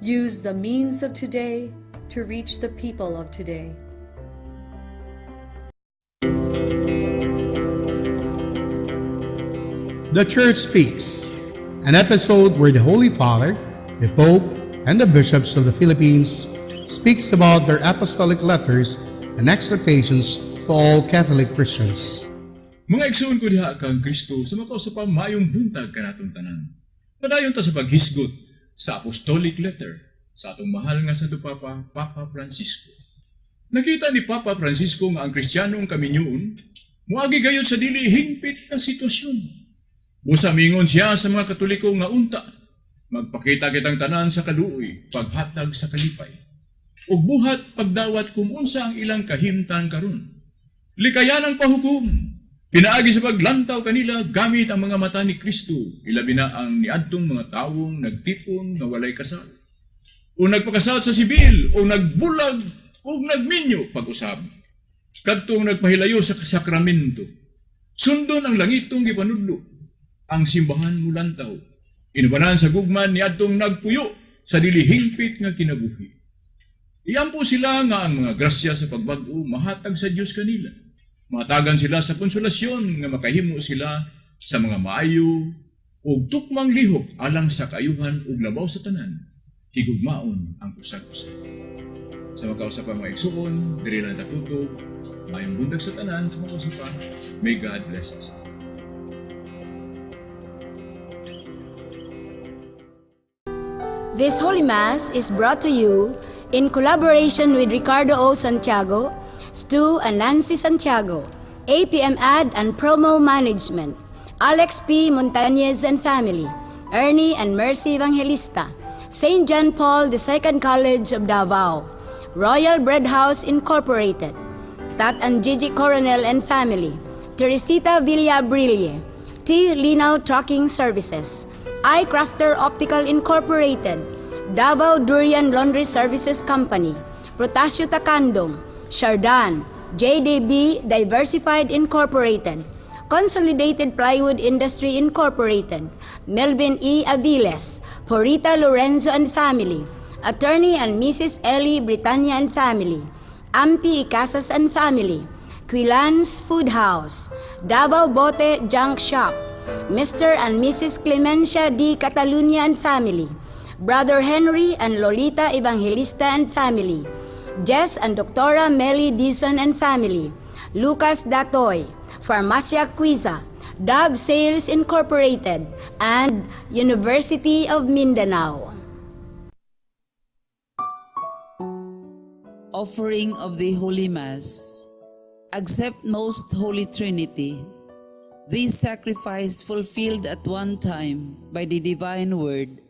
Use the means of today to reach the people of today. The Church Speaks, an episode where the Holy Father, the Pope, and the bishops of the Philippines speaks about their apostolic letters and exhortations to all Catholic Christians. Mga igsoon ko diha kang Kristo sa makaw sa pamayong buntag kanatong tanan. Padayon ta sa paghisgot sa apostolic letter sa atong mahal nga sadupapa Papa Francisco. Nakita ni Papa Francisco nga ang Kristiyanong kaminyoon moagi gayud sa dili hingpit nga sitwasyon. Busa mingon siya sa mga Katoliko nga unta, magpakita kitang tanan sa kaluoy, paghatag sa kalipay, ug buhat pagdawat kung unsa ang ilang kahimtan karon. Likayan ang pahukom, pinaagi sa paglantaw kanila gamit ang mga mata ni Kristo, ilabi na ang niadtong mga tawong nagtipon nga walay kasal, o nagpakasal sa sibil, o nagbulag, o nagminyo pag-usab, kadtong nagpahilayo sa sakramento. Sundon ang langitong gipanudlo, ang simbahan mulantaw, inubanan sa gugman ni adtong nagpuyo sa dili hingpit nga kinabuhi. Iampo sila nga ang mga grasya sa pagbag-o mahatag sa Dios kanila. Matagan sila sa konsolasyon nga makahimo sila sa mga maayo ug tukmang lihok alang sa kaayuhan ug labaw sa tanan. Higugmaon ang usag-usag. Sa makausap ang mga igsuon, diri na natutog, mayong bundag sa tanan sa mga usapan. May God bless us. This Holy Mass is brought to you in collaboration with Ricardo O. Santiago, Stu and Nancy Santiago, APM Ad and Promo Management, Alex P. Montañez and Family, Ernie and Mercy Evangelista, St. John Paul II College of Davao, Royal Bread House Incorporated, Tat and Gigi Coronel and Family, Teresita Villabrille, T. Linao Trucking Services, iCrafter Optical Incorporated, Davao Durian Laundry Services Company, Protasio Takandong, Shardan, JDB Diversified Incorporated, Consolidated Plywood Industry Incorporated, Melvin E. Aviles, Porita Lorenzo and Family, Attorney and Mrs. Ellie Britannia and Family, Ampi Icasas and Family, Quilans Food House, Davao Bote Junk Shop, Mr. and Mrs. Clemencia D. Catalunya and Family, Brother Henry and Lolita Evangelista and Family, Jess and Doctora Melly Dizon and Family, Lucas Datoy, Farmacia Quiza, Dove Sales Incorporated, and University of Mindanao. Offering of the Holy Mass. Accept Most Holy Trinity. This sacrifice fulfilled at one time by the divine word,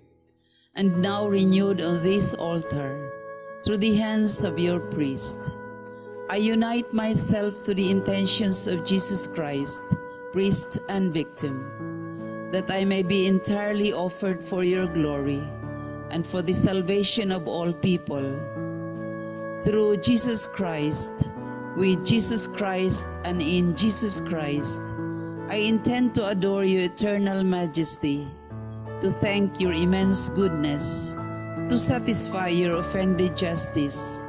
and now renewed on this altar through the hands of your priest. I unite myself to the intentions of Jesus Christ, priest and victim, that I may be entirely offered for your glory and for the salvation of all people. Through Jesus Christ, with Jesus Christ, and in Jesus Christ, I intend to adore your eternal majesty, to thank your immense goodness, to satisfy your offended justice,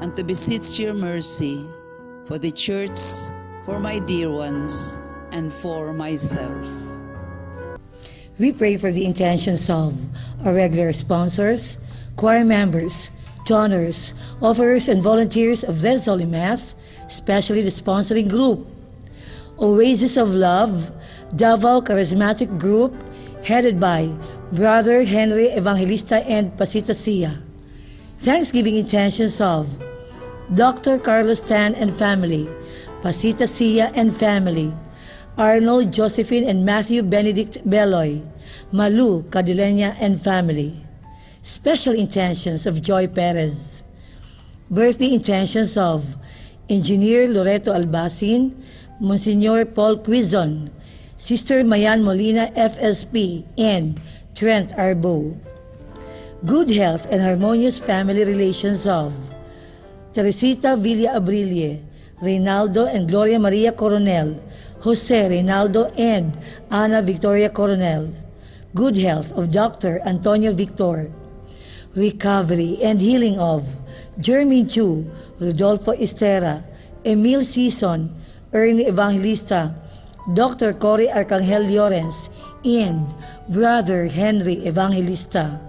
and to beseech your mercy for the Church, for my dear ones, and for myself. We pray for the intentions of our regular sponsors, choir members, donors, offerers, and volunteers of this Holy Mass, especially the sponsoring group, Oasis of Love, Davao Charismatic Group, headed by Brother Henry Evangelista and Pasita Sia. Thanksgiving intentions of Dr. Carlos Tan and family, Pasita Sia and family, Arnold, Josephine, and Matthew Benedict Beloy, Malu, Cadilena, and family. Special intentions of Joy Perez. Birthday intentions of Engineer Loreto Albasin, Monsignor Paul Quizon, Sister Mayan Molina FSP, and Trent Arbo. Good health and harmonious family relations of Teresita Villa Abrille, Reynaldo and Gloria Maria Coronel, Jose Reynaldo and Ana Victoria Coronel. Good health of Dr. Antonio Victor. recovery, and healing of Jeremy Chu, Rodolfo Estera, Emil Sison, Ernie Evangelista, Dr. Cory Arcangel Llorens, and Brother Henry Evangelista.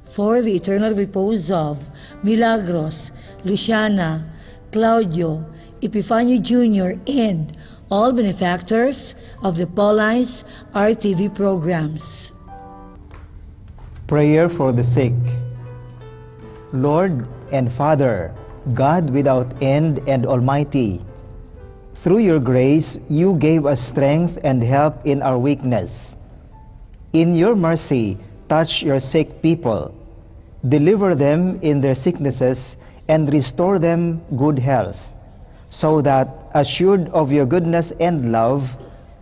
For the eternal repose of Milagros, Luciana, Claudio, Epifanio Jr., and all benefactors of the Paulines RTV programs. Prayer for the sick. Lord and Father, God without end and Almighty, through your grace, you gave us strength and help in our weakness. In your mercy, touch your sick people. Deliver them in their sicknesses and restore them good health, so that, assured of your goodness and love,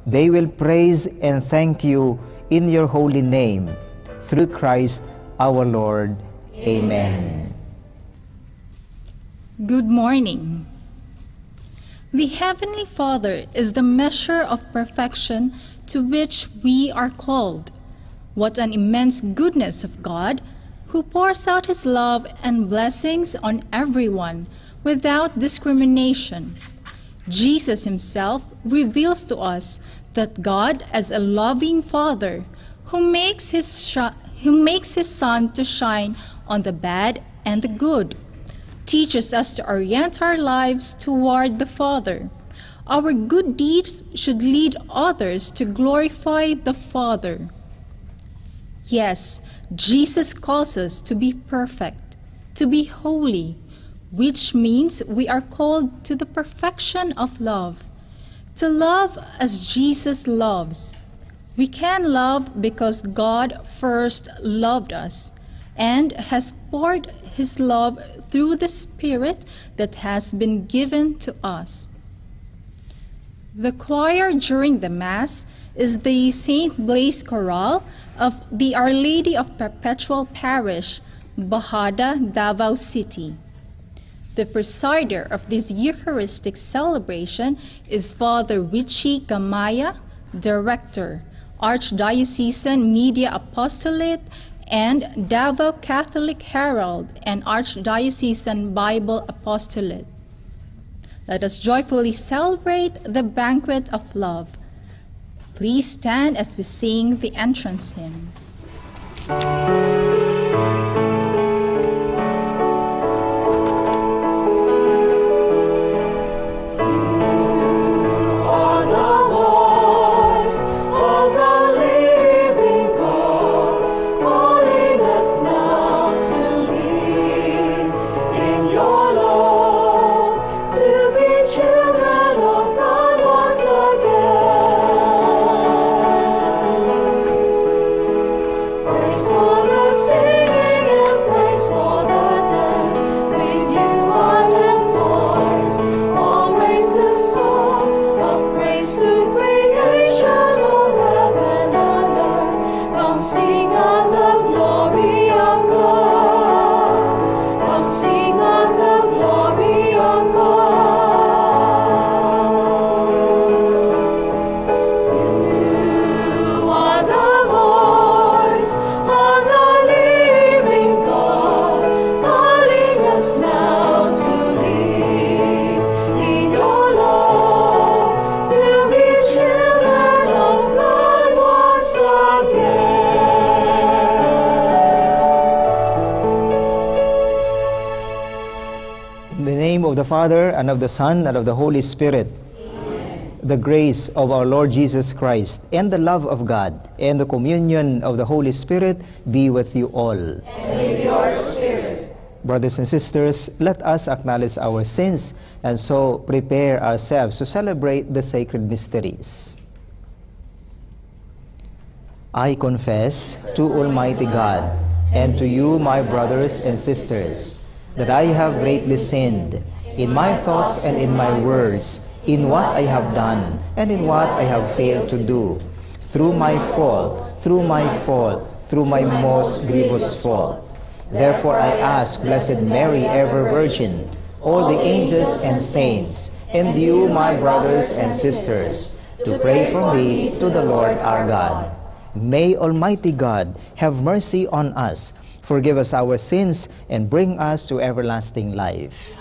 they will praise and thank you in your holy name. Through Christ our Lord. Amen. Good morning. The Heavenly Father is the measure of perfection to which we are called. What an immense goodness of God, who pours out His love and blessings on everyone without discrimination. Jesus Himself reveals to us that God, as a loving Father, who makes His Son to shine on the bad and the good, teaches us to orient our lives toward the Father. Our good deeds should lead others to glorify the Father. Yes, Jesus calls us to be perfect, to be holy, which means we are called to the perfection of love, to love as Jesus loves. We can love because God first loved us and has poured His love through the Spirit that has been given to us. The choir during the Mass is the St. Blaise Chorale of the Our Lady of Perpetual Parish, Bahada, Davao City. The presider of this Eucharistic celebration is Father Richie Gamaya, Director, Archdiocesan Media Apostolate and Davao Catholic Herald and Archdiocesan Bible Apostolate. Let us joyfully celebrate the banquet of love. Please stand as we sing the entrance hymn. the Father, and of the Son, and of the Holy Spirit. Amen. The grace of our Lord Jesus Christ, and the love of God, and the communion of the Holy Spirit be with you all. And with your spirit. Brothers and sisters, let us acknowledge our sins and so prepare ourselves to celebrate the sacred mysteries. I confess to Almighty God and to you, my brothers and sisters, that I have greatly sinned in my thoughts and in my words, in what I have done and in what I have failed to do, through my fault, through my most grievous fault. Therefore I ask Blessed Mary, ever Virgin, all the angels and saints, and you, my brothers and sisters, to pray for me to the Lord our God. May Almighty God have mercy on us, Forgive us our sins and bring us to everlasting life.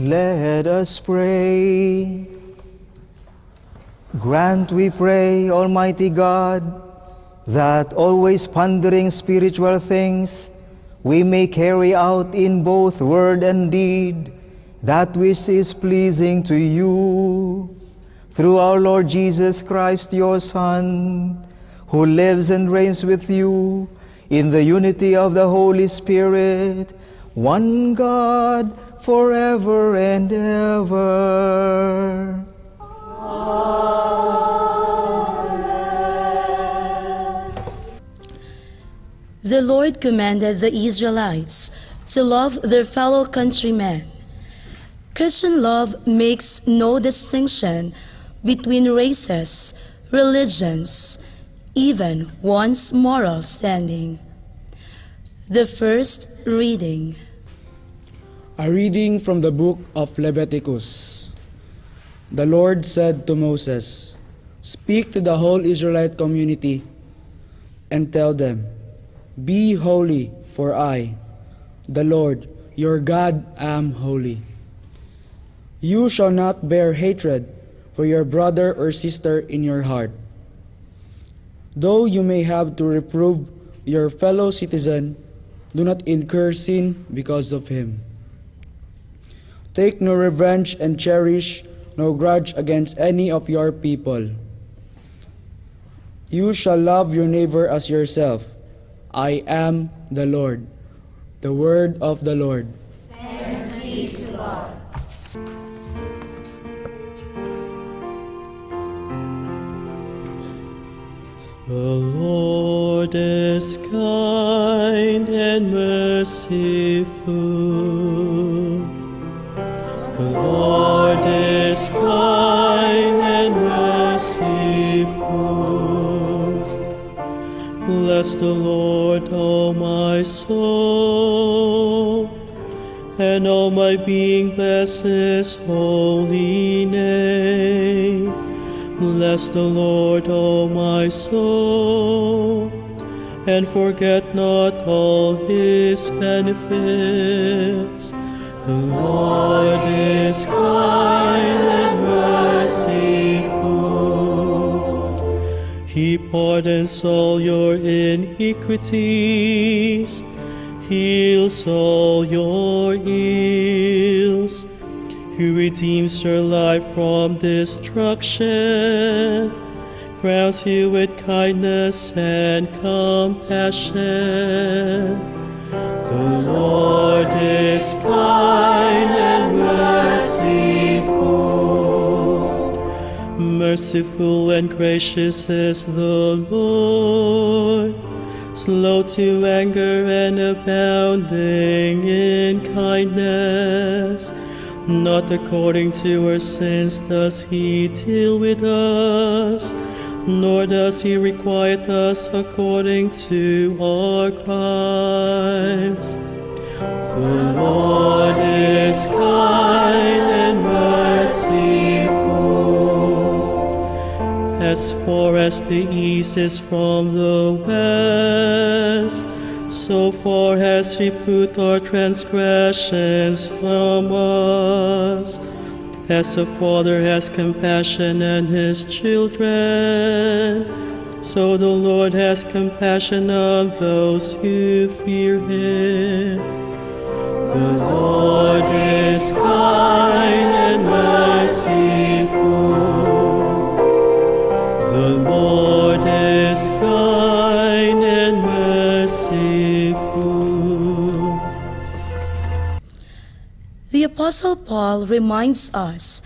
Let us pray. Grant, we pray, Almighty God, that always pondering spiritual things, we may carry out in both word and deed that which is pleasing to you. Through our Lord Jesus Christ, your Son, who lives and reigns with you in the unity of the Holy Spirit, one God, forever and ever. The Lord commanded the Israelites to love their fellow countrymen. Christian love makes no distinction between races, religions, even one's moral standing. The first reading. A reading from the book of Leviticus. The Lord said to Moses, "Speak to the whole Israelite community and tell them, 'Be holy, for I, the Lord, your God, am holy. You shall not bear hatred for your brother or sister in your heart. Though you may have to reprove your fellow citizen, do not incur sin because of him. Take no revenge and cherish no grudge against any of your people. You shall love your neighbor as yourself. I am the Lord. The word of the Lord. Thanks be to God. The Lord is kind and merciful. The Lord is kind and merciful. Bless the Lord, O my soul, and all my being bless his holy name. Bless the Lord, O my soul, and forget not all his benefits. The Lord is kind and merciful. He pardons all your iniquities, heals all your ills. Who redeems your life from destruction, crowns you with kindness and compassion. The Lord is kind and merciful. Merciful and gracious is the Lord, slow to anger and abounding in kindness. Not according to our sins does he deal with us, nor does he requite us according to our crimes. The Lord is kind and merciful. As far as the east is from the west, so far has he put our transgressions from us. As the Father has compassion on his children, so the Lord has compassion on those who fear him. The Lord is kind and merciful. The Lord is kind and merciful. The Apostle Paul reminds us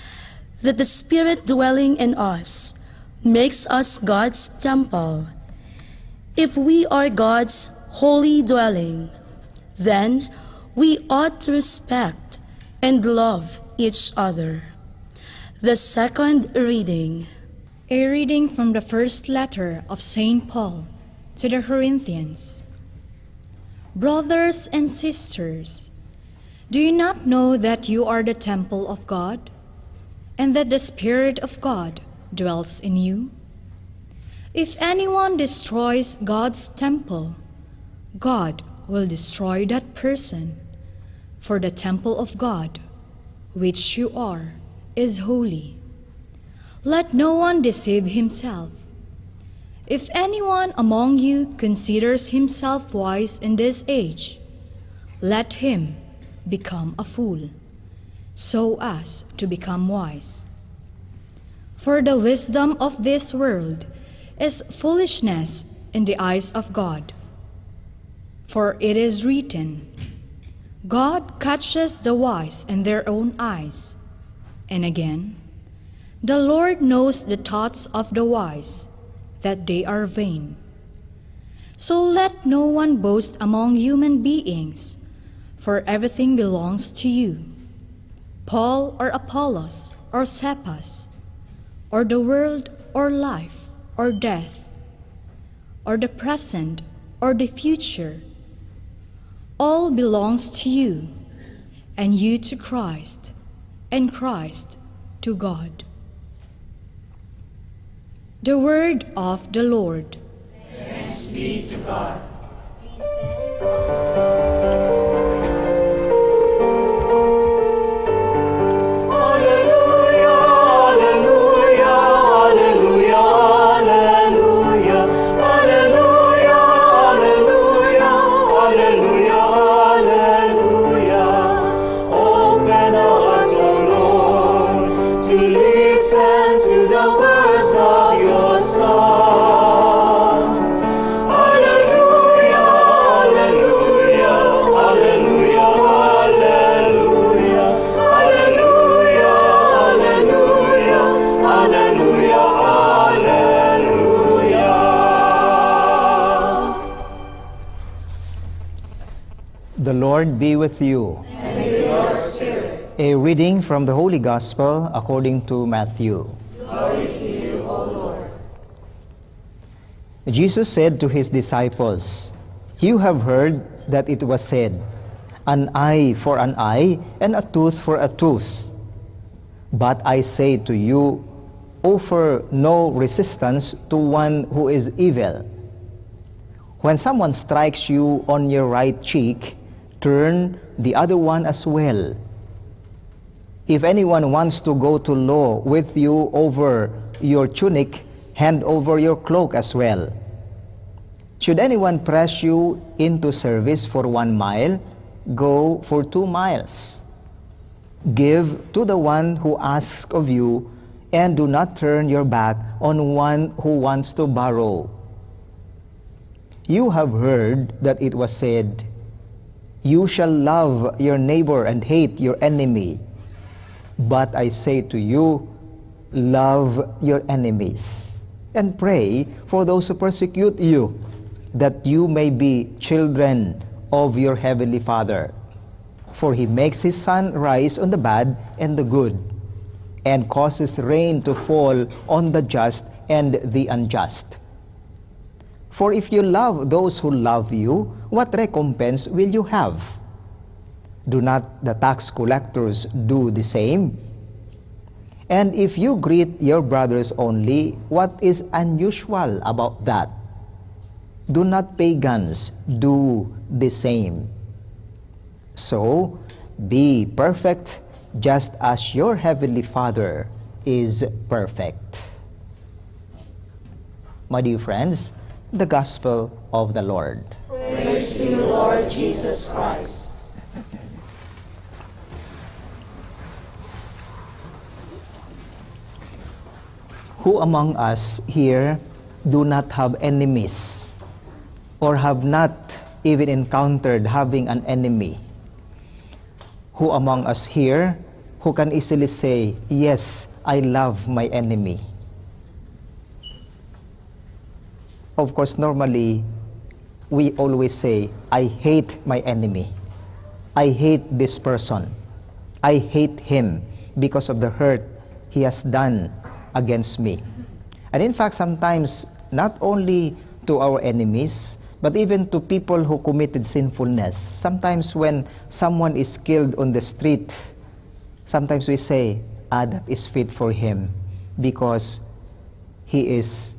that the Spirit dwelling in us makes us God's temple. If we are God's holy dwelling, then we ought to respect and love each other. The second reading. A reading from the first letter of St. Paul to the Corinthians. Brothers and sisters, do you not know that you are the temple of God, and that the Spirit of God dwells in you? If anyone destroys God's temple, God will destroy that person, for the temple of God, which you are, is holy. Let no one deceive himself. If anyone among you considers himself wise in this age, let him become a fool, so as to become wise. For the wisdom of this world is foolishness in the eyes of God. For it is written, God catches the wise in their own eyes. And again, the Lord knows the thoughts of the wise, that they are vain. So let no one boast among human beings, for everything belongs to you. Paul or Apollos or Cephas, or the world or life or death, or the present or the future, all belongs to you, and you to Christ, and Christ to God. The word of the Lord. Thanks be to God. Alleluia, The Lord be with you. And with your spirit. A reading from the Holy Gospel according to Matthew. Glory to you, O Lord. Jesus said to his disciples, "You have heard that it was said, an eye for an eye and a tooth for a tooth. But I say to you, offer no resistance to one who is evil. When someone strikes you on your right cheek, turn the other one as well. If anyone wants to go to law with you over your tunic, hand over your cloak as well. Should anyone press you into service for 1 mile, go for 2 miles. Give to the one who asks of you, and do not turn your back on one who wants to borrow. You have heard that it was said, you shall love your neighbor and hate your enemy. But I say to you, love your enemies, and pray for those who persecute you, that you may be children of your heavenly Father. For he makes his sun rise on the bad and the good, and causes rain to fall on the just and the unjust. For if you love those who love you, what recompense will you have? Do not the tax collectors do the same? And if you greet your brothers only, what is unusual about that? Do not pagans do the same? So, be perfect, just as your heavenly Father is perfect." My dear friends, the Gospel of the Lord. Praise to you, Lord Jesus Christ. Who among us here do not have enemies, or have not even encountered having an enemy? Who among us here who can easily say, yes, I love my enemy? Of course, normally, we always say, I hate my enemy. I hate this person. I hate him because of the hurt he has done against me. And in fact, sometimes, not only to our enemies, but even to people who committed sinfulness. Sometimes when someone is killed on the street, sometimes we say, that is fit for him because he is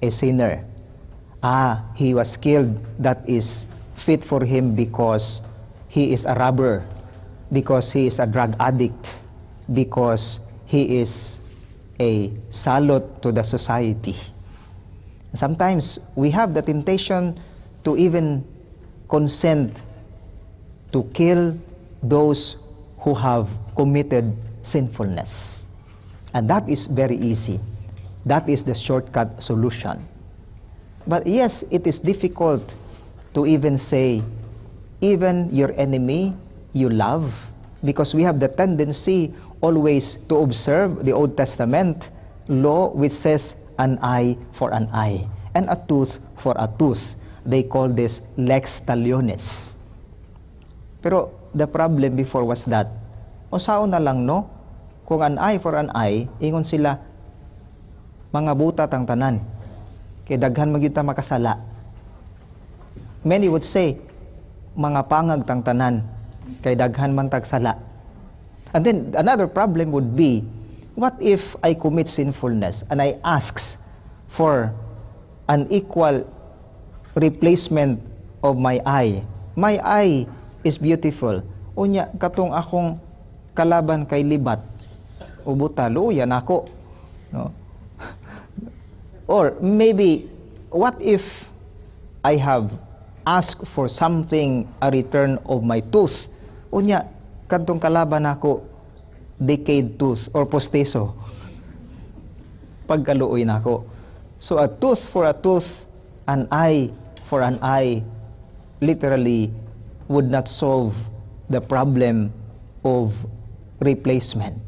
a sinner. He was killed, that is fit for him because he is a robber, because he is a drug addict, because he is a salot to the society. Sometimes we have the temptation to even consent to kill those who have committed sinfulness. And that is very easy. That is the shortcut solution. But yes, it is difficult to even say, even your enemy you love, because we have the tendency always to observe the Old Testament law which says, an eye for an eye, and a tooth for a tooth. They call this lex talionis. Pero the problem before was that, o sao na lang no, kung an eye for an eye, ingon sila, mga buta tang tanan, kay daghan magyud ta makasala. Many would say, mga pangag tang tanan, kay daghan man tag sala. And then another problem would be, what if I commit sinfulness and I ask for an equal replacement of my eye? My eye is beautiful. Unya, katong akong kalaban kay libat, ubuta, luya na ako. No? Or maybe, what if I have asked for something, a return of my tooth? Unya, katong kalaban ako, decayed tooth or posteso. Pagkaluoy na ako. So a tooth for a tooth, an eye for an eye, literally would not solve the problem of replacement,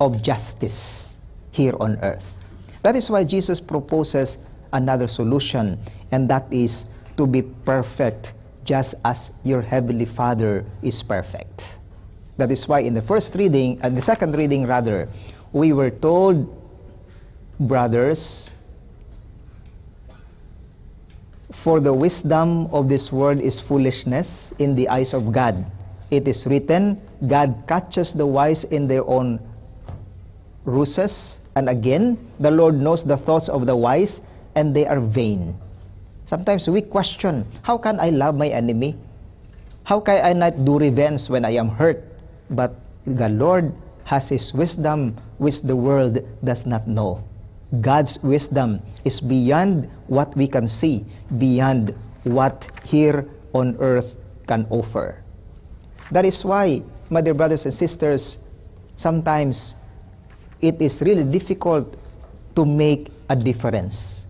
of justice here on earth. That is why Jesus proposes another solution, and that is to be perfect just as your heavenly Father is perfect. That is why in the second reading rather, we were told, brothers, for the wisdom of this world is foolishness in the eyes of God. It is written, God catches the wise in their own ruses. And again, the Lord knows the thoughts of the wise, and they are vain. Sometimes we question, how can I love my enemy? How can I not do revenge when I am hurt? But the Lord has His wisdom which the world does not know. God's wisdom is beyond what we can see, beyond what here on earth can offer. That is why, my dear brothers and sisters, sometimes it is really difficult to make a difference.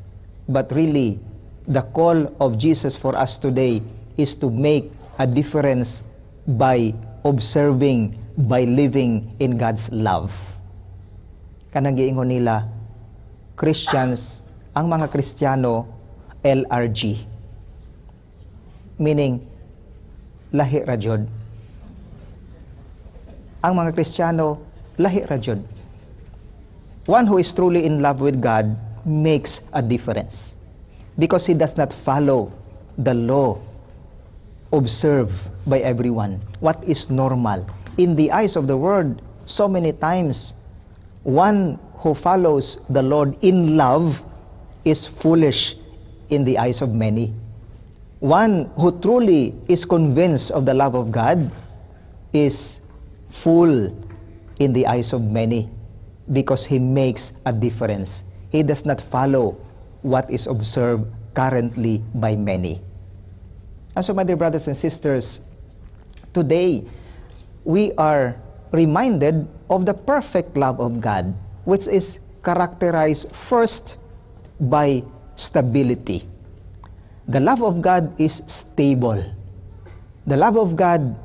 But really, the call of Jesus for us today is to make a difference by observing, by living in God's love. Kanang giingon nila, Christians, ang mga Kristiyano, LRG. Meaning, lahi ra jud. Ang mga Kristiyano, lahi ra jud. One who is truly in love with God makes a difference because he does not follow the law observed by everyone. What is normal? In the eyes of the world, so many times, one who follows the Lord in love is foolish in the eyes of many. One who truly is convinced of the love of God is fool in the eyes of many because he makes a difference. He does not follow what is observed currently by many. And so, my dear brothers and sisters, today we are reminded of the perfect love of God, which is characterized first by stability. The love of God is stable. The love of God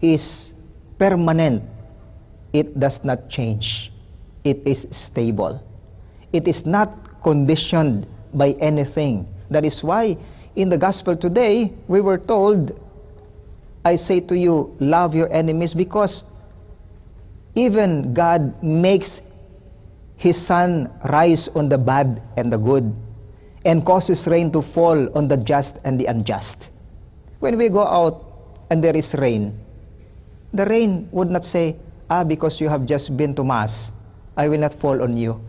is permanent. It does not change. It is stable. It is not conditioned by anything. That is why in the gospel today, we were told, I say to you, love your enemies, because even God makes His sun rise on the bad and the good, and causes rain to fall on the just and the unjust. When we go out and there is rain, the rain would not say, because you have just been to Mass, I will not fall on you.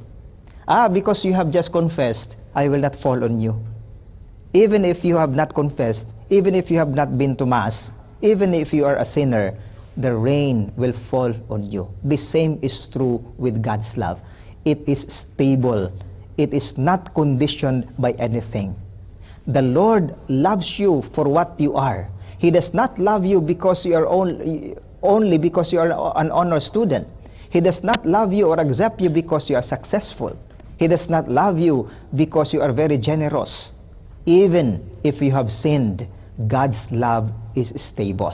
Because you have just confessed, I will not fall on you. Even if you have not confessed, even if you have not been to Mass, even if you are a sinner, the rain will fall on you. The same is true with God's love. It is stable. It is not conditioned by anything. The Lord loves you for what you are. He does not love you because you are only because you are an honor student. He does not love you or accept you because you are successful. He does not love you because you are very generous. Even if you have sinned, God's love is stable.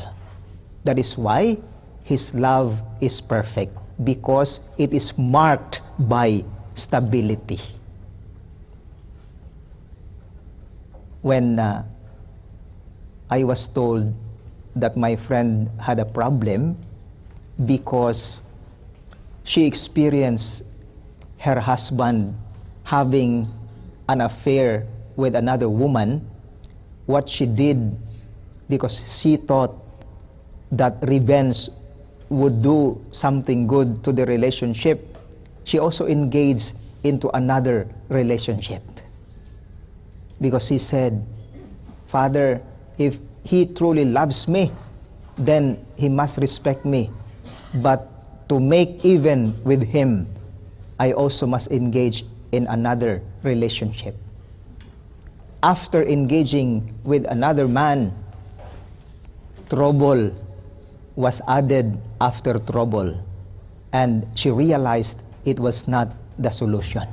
That is why His love is perfect, because it is marked by stability. When I was told that my friend had a problem because she experienced her husband having an affair with another woman, what she did, because she thought that revenge would do something good to the relationship, she also engaged into another relationship. Because she said, Father, if he truly loves me, then he must respect me. But to make even with him, I also must engage in another relationship. After engaging with another man, trouble was added after trouble, and she realized it was not the solution.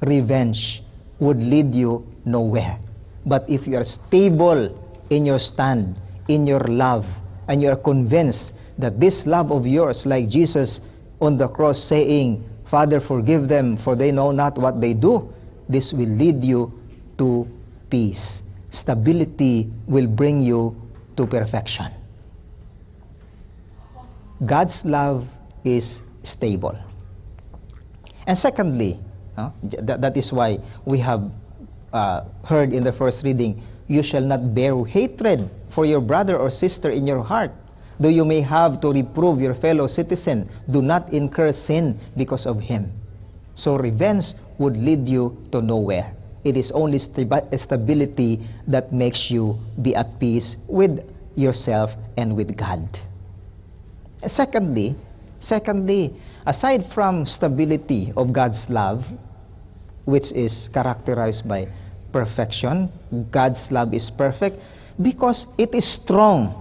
Revenge would lead you nowhere. But if you are stable in your stand, in your love, and you are convinced that this love of yours, like Jesus on the cross saying, Father, forgive them, for they know not what they do, this will lead you to peace. stability will bring you to perfection. God's love is stable. And secondly, that is why we have heard in the first reading, you shall not bear hatred for your brother or sister in your heart, though you may have to reprove your fellow citizen. Do not incur sin because of him. So revenge would lead you to nowhere. It is only stability that makes you be at peace with yourself and with God. Secondly, aside from stability of God's love, which is characterized by perfection, God's love is perfect because it is strong.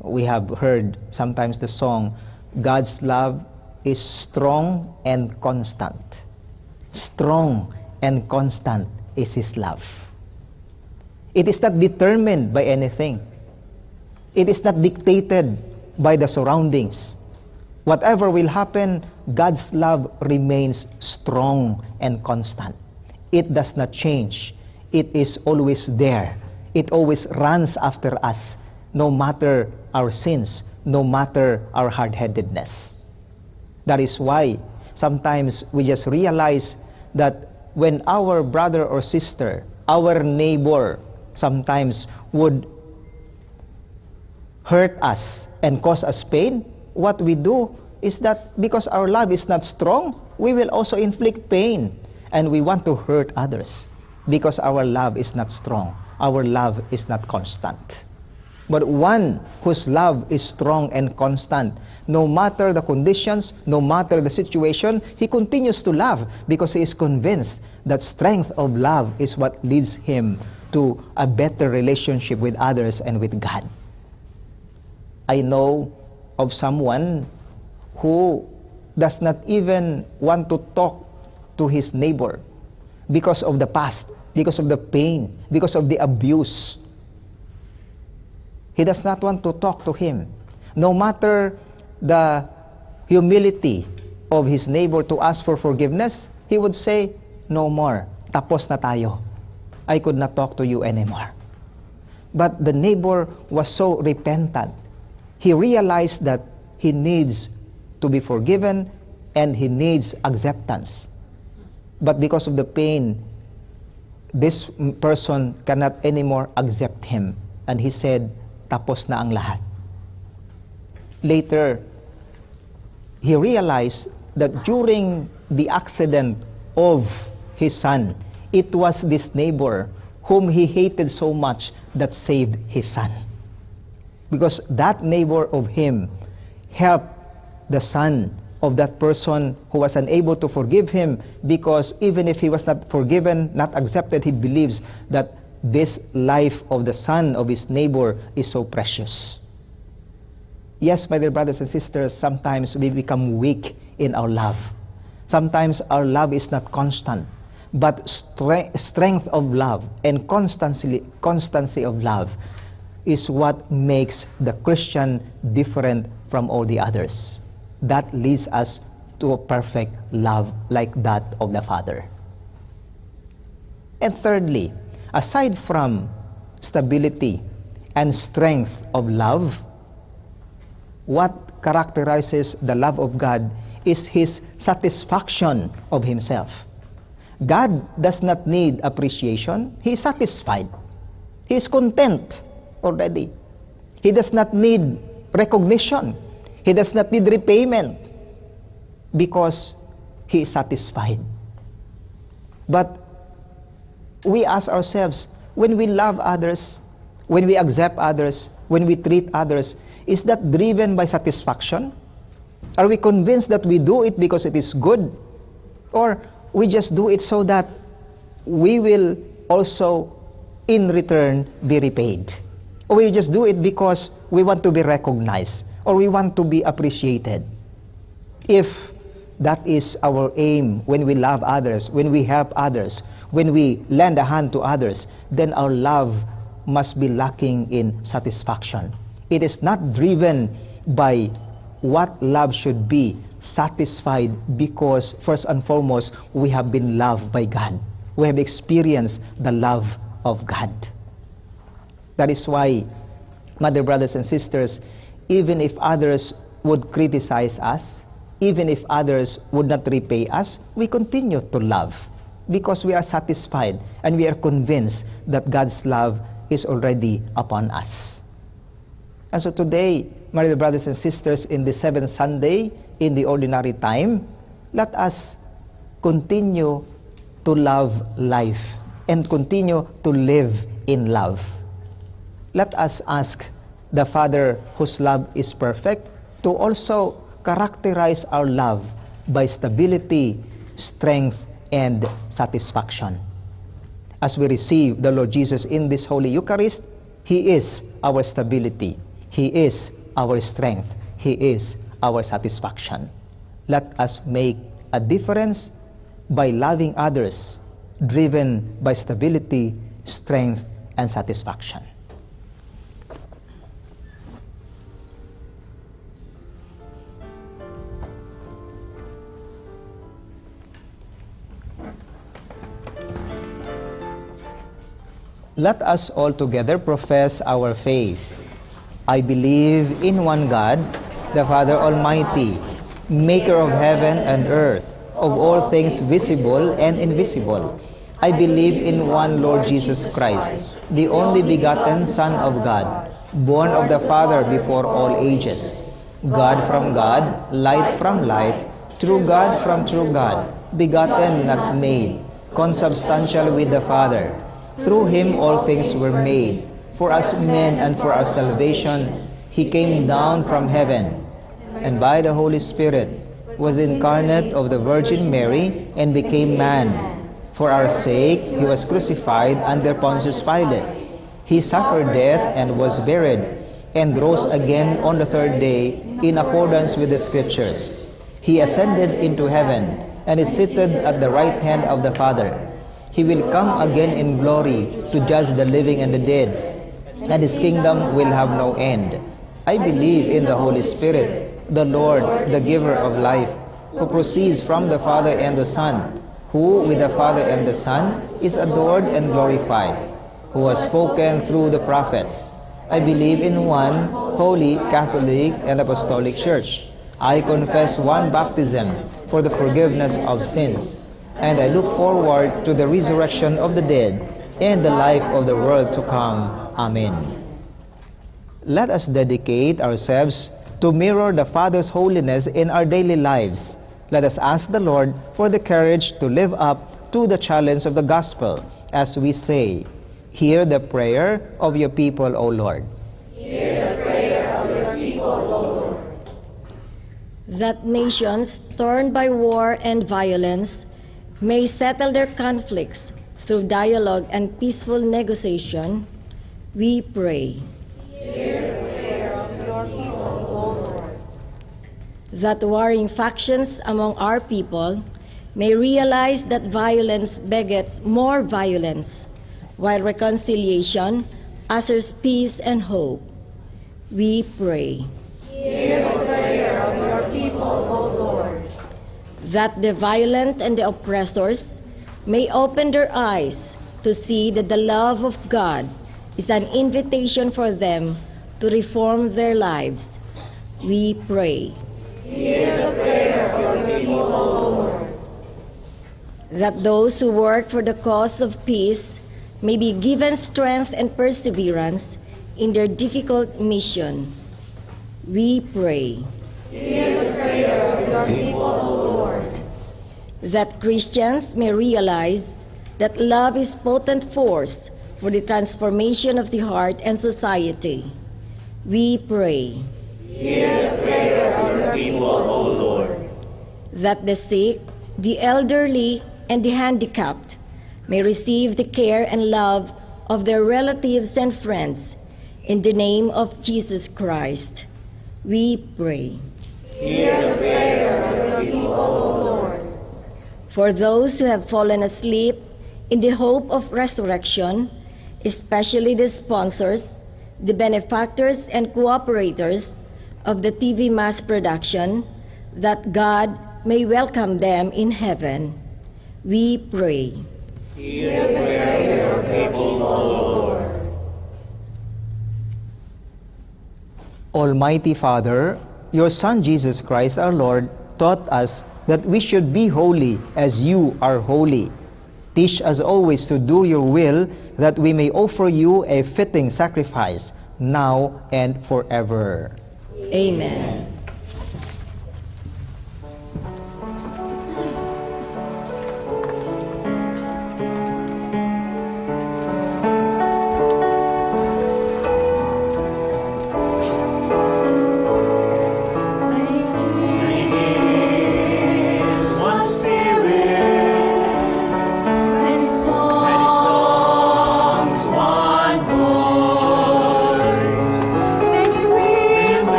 We have heard sometimes the song, God's love is strong and constant. Strong and constant is His love. It is not determined by anything. It is not dictated by the surroundings. Whatever will happen, God's love remains strong and constant. It does not change. It is always there. It always runs after us, no matter our sins, no matter our hard-headedness. That is why sometimes we just realize that when our brother or sister, our neighbor, sometimes would hurt us and cause us pain, what we do is that because our love is not strong, we will also inflict pain. And we want to hurt others because our love is not strong. Our love is not constant. But one whose love is strong and constant, no matter the conditions, no matter the situation, he continues to love because he is convinced that strength of love is what leads him to a better relationship with others and with God. I know of someone who does not even want to talk to his neighbor because of the past, because of the pain, because of the abuse. He does not want to talk to him. No matter the humility of his neighbor to ask for forgiveness, he would say, no more. Tapos na tayo. I could not talk to you anymore. But the neighbor was so repentant. He realized that he needs to be forgiven and he needs acceptance. But because of the pain, this person cannot anymore accept him. And he said, tapos na ang lahat. Later, he realized that during the accident of his son, it was this neighbor whom he hated so much that saved his son. Because that neighbor of him helped the son of that person who was unable to forgive him, because even if he was not forgiven, not accepted, he believes that this life of the son of his neighbor is so precious. Yes, my dear brothers and sisters, sometimes we become weak in our love. Sometimes our love is not constant, but strength of love and constancy of love is what makes the Christian different from all the others. That leads us to a perfect love like that of the Father. And thirdly, aside from stability and strength of love, what characterizes the love of God is His satisfaction of Himself. God does not need appreciation. He is satisfied. He is content already. He does not need recognition. He does not need repayment because He is satisfied. But we ask ourselves, when we love others, when we accept others, when we treat others, is that driven by satisfaction? Are we convinced that we do it because it is good? Or we just do it so that we will also in return be repaid? Or we just do it because we want to be recognized or we want to be appreciated? If that is our aim when we love others, when we help others, when we lend a hand to others, then our love must be lacking in satisfaction. It is not driven by what love should be, satisfied because first and foremost, we have been loved by God. We have experienced the love of God. That is why, my dear brothers and sisters, even if others would criticize us, even if others would not repay us, we continue to love because we are satisfied and we are convinced that God's love is already upon us. And so today, my dear brothers and sisters, in the seventh Sunday, in the ordinary time, let us continue to love life and continue to live in love. Let us ask the Father whose love is perfect to also characterize our love by stability, strength, and satisfaction. As we receive the Lord Jesus in this Holy Eucharist, He is our stability, He is our strength, He is our satisfaction. Let us make a difference by loving others, driven by stability, strength, and satisfaction. Let us all together profess our faith. I believe in one God, the Father Almighty, maker of heaven and earth, of all things visible and invisible. I believe in one Lord Jesus Christ, the only begotten Son of God, born of the Father before all ages, God from God, light from light, true God from true God, begotten, not made, consubstantial with the Father. Through Him all things were made. For us men and for our salvation, He came down from heaven, and by the Holy Spirit was incarnate of the Virgin Mary and became man. For our sake, He was crucified under Pontius Pilate. He suffered death and was buried, and rose again on the third day in accordance with the Scriptures. He ascended into heaven and is seated at the right hand of the Father. He will come again in glory to judge the living and the dead, and His kingdom will have no end. I believe in the Holy Spirit, the Lord, the giver of life, who proceeds from the Father and the Son, who with the Father and the Son is adored and glorified, who has spoken through the prophets. I believe in one holy, Catholic, and Apostolic Church. I confess one baptism for the forgiveness of sins, and I look forward to the resurrection of the dead and the life of the world to come. Amen. Let us dedicate ourselves to mirror the Father's holiness in our daily lives. Let us ask the Lord for the courage to live up to the challenge of the gospel as we say, "Hear the prayer of your people, O Lord." Hear the prayer of your people, O Lord. That nations torn by war and violence may settle their conflicts through dialogue and peaceful negotiation, we pray. Hear the prayer of your people, O Lord. That warring factions among our people may realize that violence begets more violence, while reconciliation ushers peace and hope. We pray. Hear the prayer of your people, O Lord. That the violent and the oppressors may open their eyes to see that the love of God is an invitation for them to reform their lives. We pray. Hear the prayer of your people, O Lord. That those who work for the cause of peace may be given strength and perseverance in their difficult mission. We pray. Hear the prayer of your people, O Lord. That Christians may realize that love is potent force for the transformation of the heart and society. We pray. Hear the prayer of your people, O Lord. That the sick, the elderly, and the handicapped may receive the care and love of their relatives and friends. In the name of Jesus Christ, we pray. Hear the prayer of your people, O Lord. For those who have fallen asleep in the hope of resurrection, especially the sponsors, the benefactors, and cooperators of the TV mass production, that God may welcome them in heaven, we pray. Hear the prayer of Almighty Father, your Son Jesus Christ our Lord taught us that we should be holy as you are holy. Teach us always to do your will, that we may offer you a fitting sacrifice, now and forever. Amen.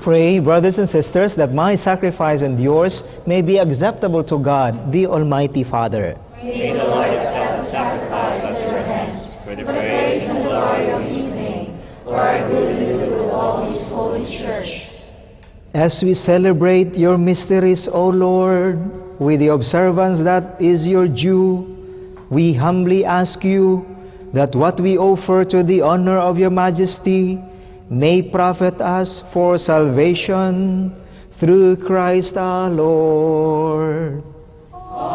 Pray, brothers and sisters, that my sacrifice and yours may be acceptable to God, the Almighty Father. May the Lord accept the sacrifice at your hands for the praise and glory of his name, for our good and the good of all his holy church. As we celebrate your mysteries, O Lord, with the observance that is your due, we humbly ask you that what we offer to the honor of your majesty may profit us for salvation through Christ our Lord. Amen.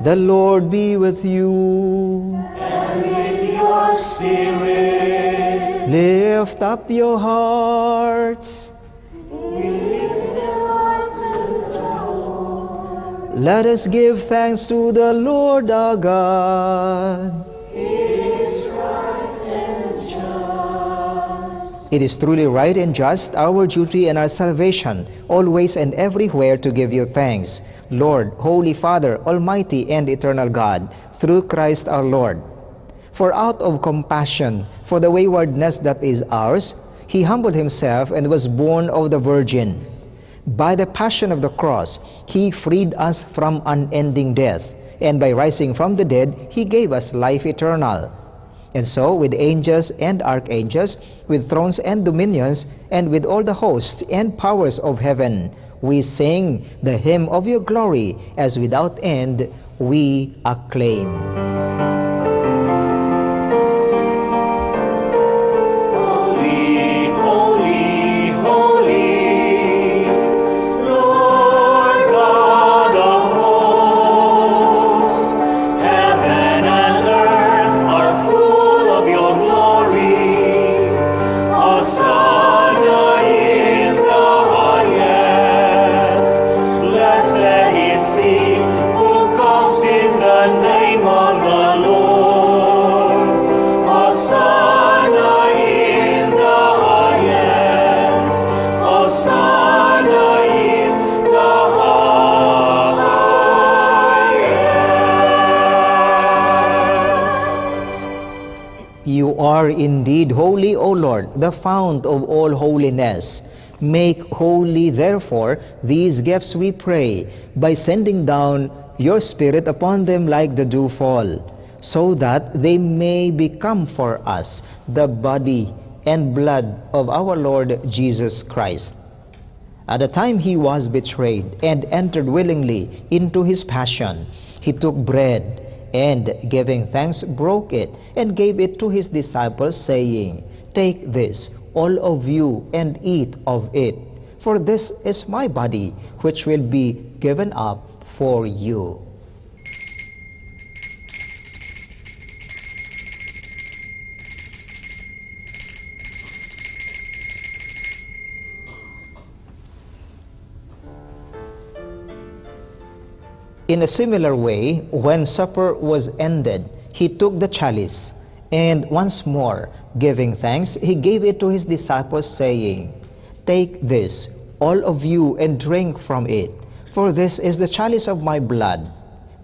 The Lord be with you. And with your spirit. Lift up your hearts. We lift them up to the Lord. Let us give thanks to the Lord our God. It is truly right and just, our duty and our salvation, always and everywhere to give you thanks, Lord, Holy Father, Almighty and Eternal God, through Christ our Lord. For out of compassion for the waywardness that is ours, he humbled himself and was born of the Virgin. By the passion of the cross, he freed us from unending death, and by rising from the dead, he gave us life eternal. And so, with angels and archangels, with thrones and dominions, and with all the hosts and powers of heaven, we sing the hymn of your glory, as without end we acclaim. Blessed is he who comes in the name of You are indeed holy, O Lord, the fount of all holiness. Make holy, therefore, these gifts, we pray, by sending down your Spirit upon them like the dewfall, so that they may become for us the body and blood of our Lord Jesus Christ. At the time he was betrayed and entered willingly into his passion, he took bread and, giving thanks, broke it and gave it to his disciples, saying, Take this, all of you, and eat of it, for this is my body, which will be given up for you. In a similar way, when supper was ended, he took the chalice, and once more, giving thanks, he gave it to his disciples, saying, Take this, all of you, and drink from it, for this is the chalice of my blood,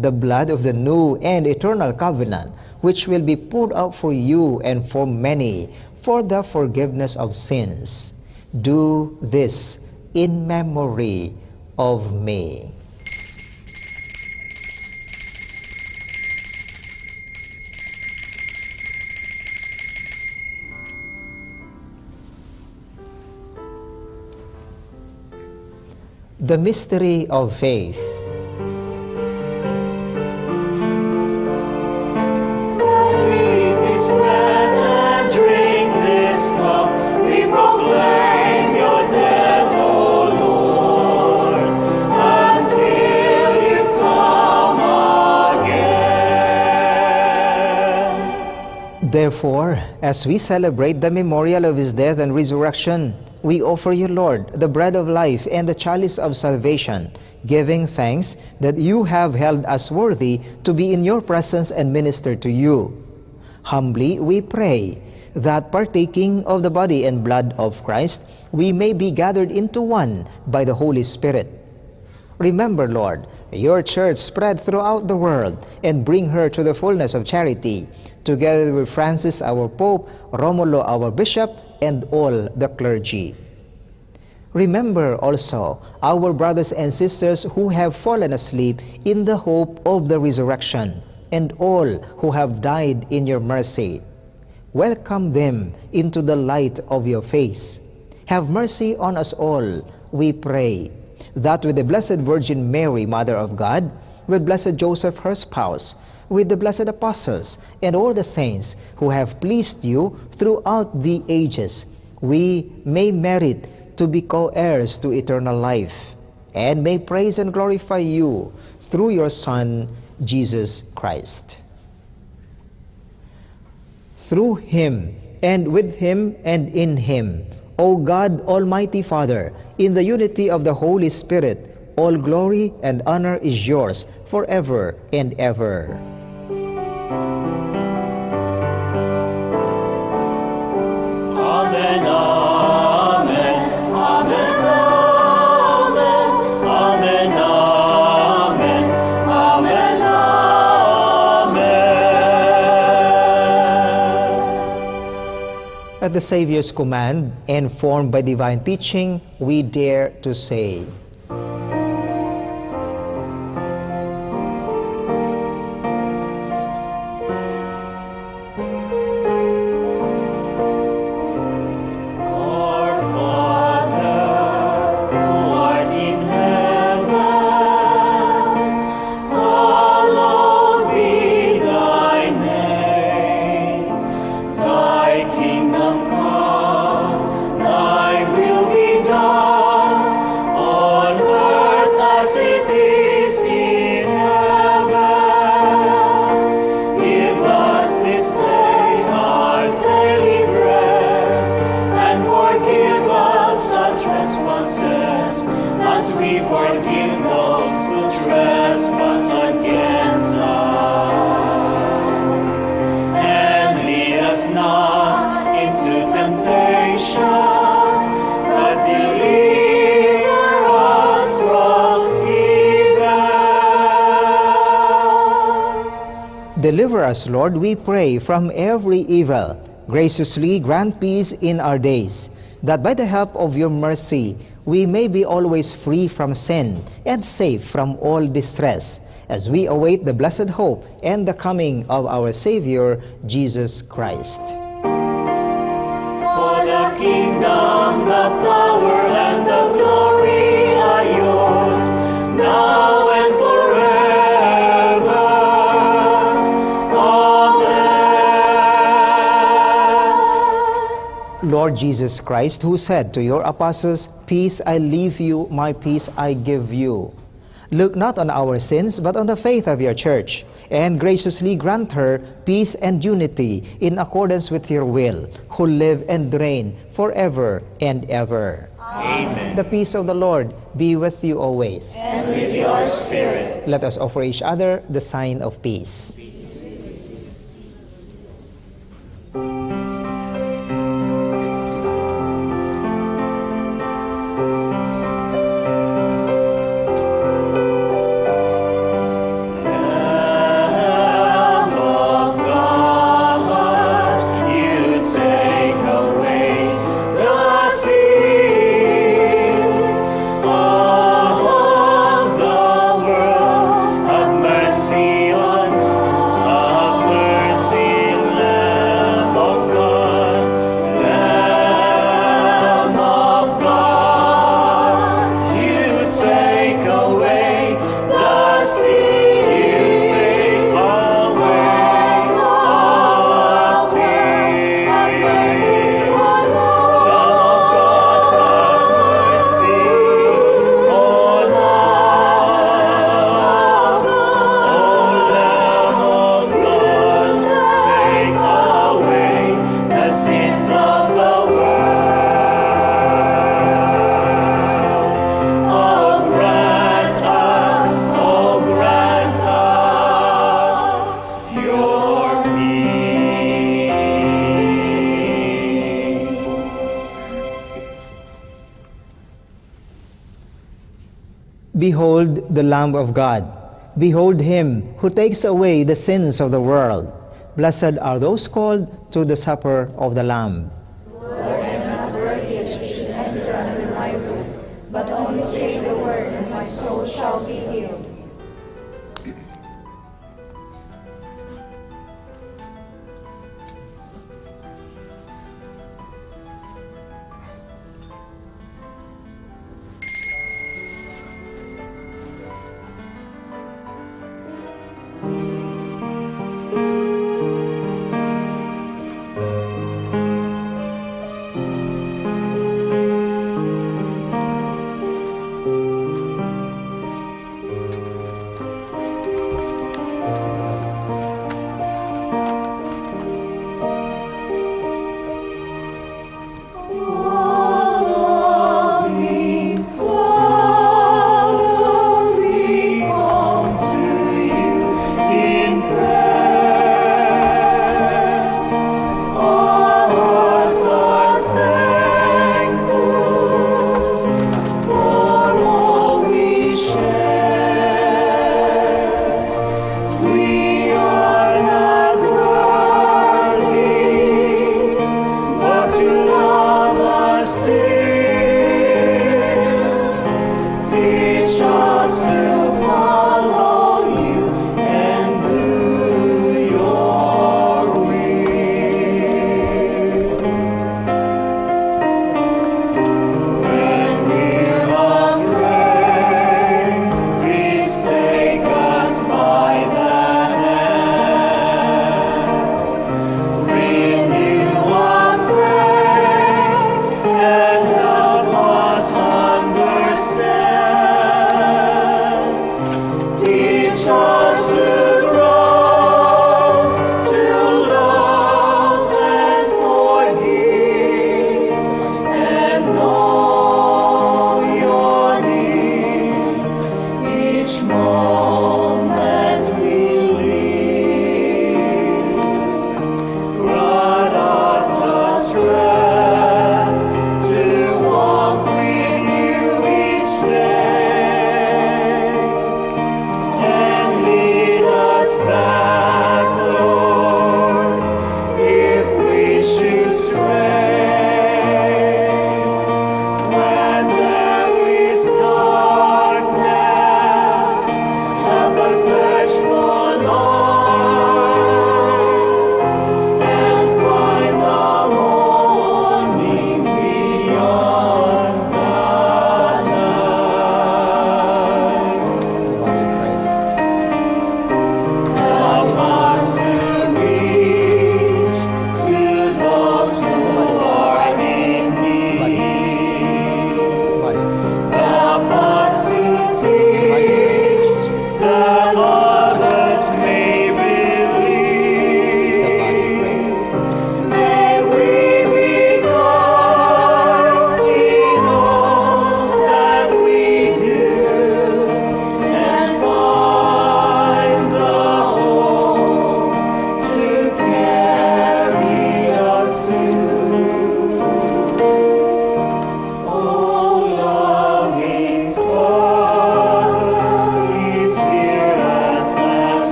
the blood of the new and eternal covenant, which will be poured out for you and for many, for the forgiveness of sins. Do this in memory of me. The mystery of faith. Eat this bread and drink this cup. We proclaim your death, O Lord, until you come again. Therefore, as we celebrate the memorial of his death and resurrection, we offer you, Lord, the bread of life and the chalice of salvation, giving thanks that you have held us worthy to be in your presence and minister to you. Humbly we pray that, partaking of the body and blood of Christ, we may be gathered into one by the Holy Spirit. Remember, Lord, your church spread throughout the world, and bring her to the fullness of charity, together with Francis our Pope, Romulo our Bishop, and all the clergy. Remember also our brothers and sisters who have fallen asleep in the hope of the resurrection, and all who have died in your mercy. Welcome them into the light of your face. Have mercy on us all, we pray, that with the Blessed Virgin Mary, Mother of God, with Blessed Joseph, her spouse, with the blessed apostles and all the saints who have pleased you throughout the ages, we may merit to be co-heirs to eternal life, and may praise and glorify you through your Son, Jesus Christ. Through him, and with him, and in him, O God, Almighty Father, in the unity of the Holy Spirit, all glory and honor is yours forever and ever. Amen, amen, amen, amen, amen, amen, amen, amen. At the Savior's command, and formed by divine teaching, we dare to say, as we forgive those who trespass against us. And lead us not into temptation, but deliver us from evil. Deliver us, Lord, we pray, from every evil. graciously grant peace in our days, that by the help of your mercy we may be always free from sin and safe from all distress, as we await the blessed hope and the coming of our Savior, Jesus Christ. For the kingdom, the power, and the glory are yours, now and forever. Amen. Lord Jesus Christ, who said to your apostles, "Peace I leave you, my peace I give you," look not on our sins, but on the faith of your church, and graciously grant her peace and unity in accordance with your will, who live and reign forever and ever. Amen. The peace of the Lord be with you always. And with your spirit. Let us offer each other the sign of peace. Behold the Lamb of God. Behold him who takes away the sins of the world. Blessed are those called to the supper of the Lamb. Lord, I am not worthy that you should enter under my roof, but only say the word, and my soul shall be healed.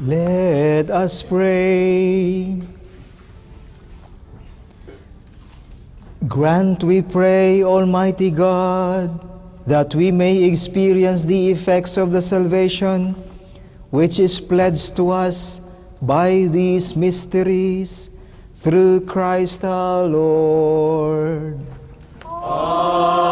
Let us pray. Grant, we pray, Almighty God, that we may experience the effects of the salvation which is pledged to us by these mysteries, through Christ our Lord. Amen.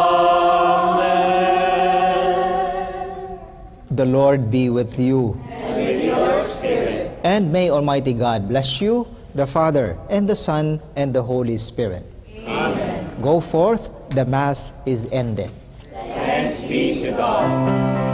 The Lord be with you. And with your spirit. And may Almighty God bless you, the Father, and the Son, and the Holy Spirit. Amen. Go forth, the Mass is ended. Thanks be to God.